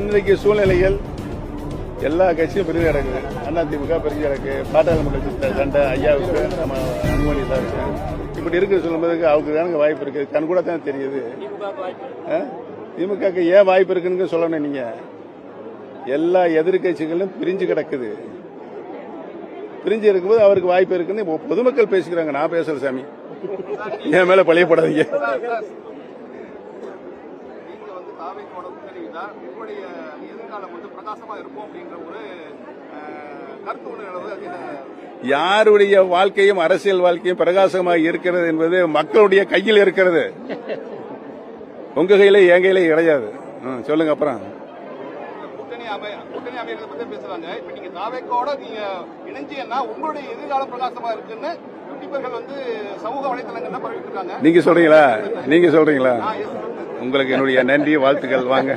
இன்றைக்கு சூழ்நிலைகள் எல்லா கட்சியும் பிரிஞ்சு கிடக்குது. அதிமுக பிரிஞ்சு கிடக்கு, பாட்டாளி கட்சி சண்டை, ஐயாவுக்கு நம்ம அனுமதி சாருக்கு இப்படி இருக்கு. சொல்லும்போதுக்கு அவருக்கு தானுங்க வாய்ப்பு இருக்கு. கண் கூட தான் தெரியுது. திமுக ஏன் வாய்ப்பு இருக்குன்னு சொல்லணும். நீங்க எல்லா எதிர்கட்சிகளும் பிரிஞ்சு கிடக்குது. பிரிஞ்சு இருக்கும்போது அவருக்கு வாய்ப்பு இருக்குன்னு பொதுமக்கள் பேசிக்கிறாங்க. நான் பேசுறேன் சாமி, என் மேல பழையப்படாதீங்க. யாருடைய வாழ்க்கையும் அரசியல் வாழ்க்கையும் பிரகாசமாக இருக்கிறது என்பது மக்களுடைய கையில் இருக்கிறது. உங்க கையில என் கையில கிடையாது. சொல்லுங்க. அப்புறம் கூட்டணி அமைகிறத பத்தி பேசுறாங்க. இப்ப நீங்க தாவேக்கோட நீங்க இணைஞ்சீங்கன்னா உங்களுடைய எதிர்காலம் பிரகாசமா இருக்குன்னு யூடியூபர்கள் சமூக வலைதளங்கள்ல பரவிட்டு இருக்காங்க. நீங்க சொல்றீங்களா? உங்களுக்கு என்னுடைய நன்றி, வாழ்த்துக்கள். வாங்க.